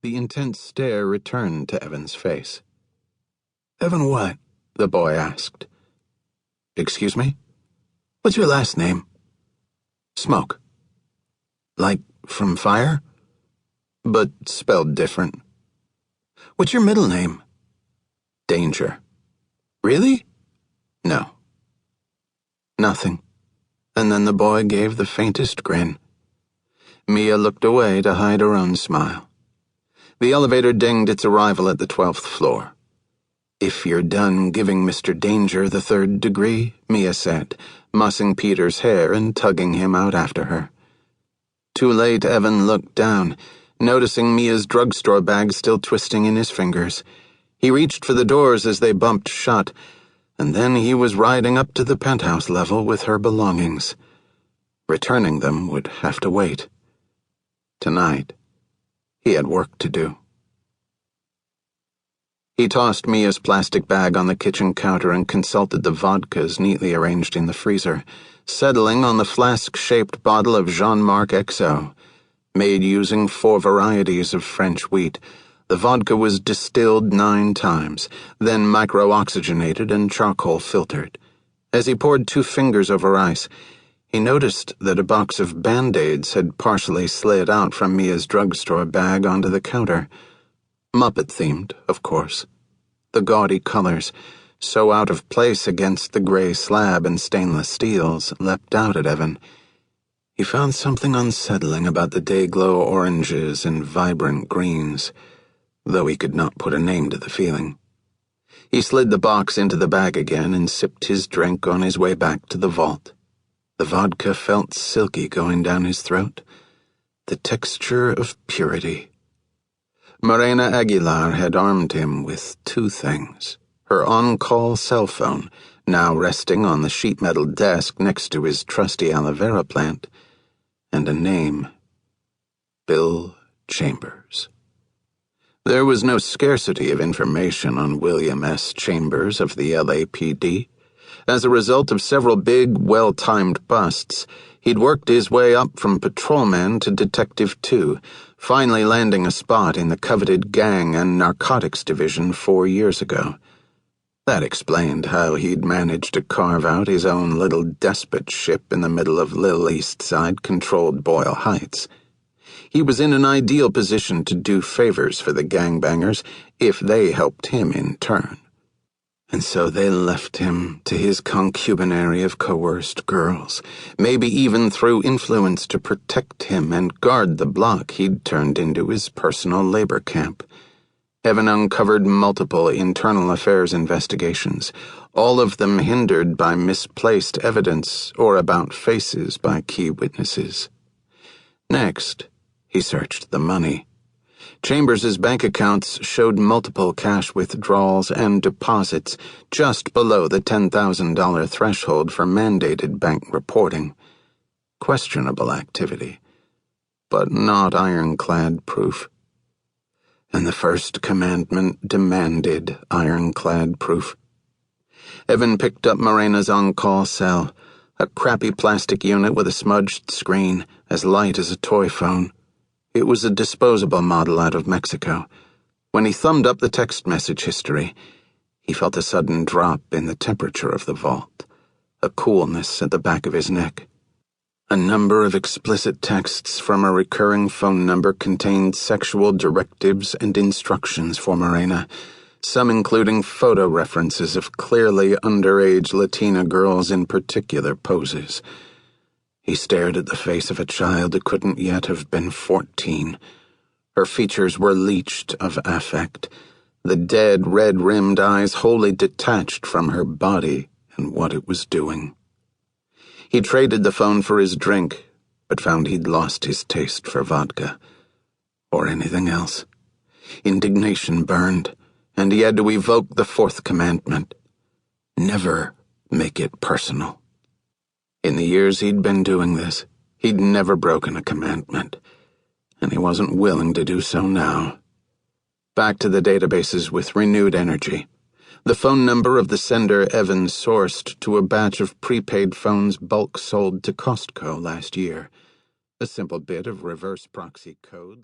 The intense stare returned to Evan's face. "Evan what?" the boy asked. "Excuse me? What's your last name?" "Smoak." "Like from fire?" "But spelled different." "What's your middle name?" "Danger." "Really?" "No." Nothing. And then the boy gave the faintest grin. Mia looked away to hide her own smile. The elevator dinged its arrival at the 12th floor. "If you're done giving Mr. Danger the 3rd degree," Mia said, mussing Peter's hair and tugging him out after her. Too late, Evan looked down, noticing Mia's drugstore bag still twisting in his fingers. He reached for the doors as they bumped shut, and then he was riding up to the penthouse level with her belongings. Returning them would have to wait. Tonight, he had work to do. He tossed Mia's plastic bag on the kitchen counter and consulted the vodkas neatly arranged in the freezer, settling on the flask-shaped bottle of Jean-Marc XO. Made using 4 varieties of French wheat, the vodka was distilled 9 times, then micro-oxygenated and charcoal filtered. As he poured 2 fingers over ice, he noticed that a box of Band-Aids had partially slid out from Mia's drugstore bag onto the counter. Muppet-themed, of course. The gaudy colors, so out of place against the gray slab and stainless steels, leapt out at Evan. He found something unsettling about the day-glow oranges and vibrant greens, though he could not put a name to the feeling. He slid the box into the bag again and sipped his drink on his way back to the vault. The vodka felt silky going down his throat. The texture of purity. Morena Aguilar had armed him with 2 things. Her on-call cell phone, now resting on the sheet metal desk next to his trusty aloe vera plant, and a name. Bill Chambers. There was no scarcity of information on William S. Chambers of the LAPD. As a result of several big, well-timed busts, he'd worked his way up from patrolman to Detective 2, finally landing a spot in the coveted gang and narcotics division 4 years ago. That explained how he'd managed to carve out his own little despot ship in the middle of Little East Side-controlled Boyle Heights. He was in an ideal position to do favors for the gangbangers if they helped him in turn. And so they left him to his concubinary of coerced girls, maybe even through influence to protect him and guard the block he'd turned into his personal labor camp. Evan uncovered multiple internal affairs investigations, all of them hindered by misplaced evidence or about faces by key witnesses. Next, he searched the money. Chambers's bank accounts showed multiple cash withdrawals and deposits just below the $10,000 threshold for mandated bank reporting. Questionable activity, but not ironclad proof. And the First Commandment demanded ironclad proof. Evan picked up Morena's on-call cell, a crappy plastic unit with a smudged screen, as light as a toy phone. It was a disposable model out of Mexico. When he thumbed up the text message history, he felt a sudden drop in the temperature of the vault, a coolness at the back of his neck. A number of explicit texts from a recurring phone number contained sexual directives and instructions for Morena, some including photo references of clearly underage Latina girls in particular poses. He stared at the face of a child who couldn't yet have been 14. Her features were leached of affect, the dead, red-rimmed eyes wholly detached from her body and what it was doing. He traded the phone for his drink, but found he'd lost his taste for vodka. Or anything else. Indignation burned, and he had to evoke the 4th commandment. Never make it personal. In the years he'd been doing this, he'd never broken a commandment, and he wasn't willing to do so now. Back to the databases with renewed energy. The phone number of the sender Evan sourced to a batch of prepaid phones bulk sold to Costco last year. A simple bit of reverse proxy code.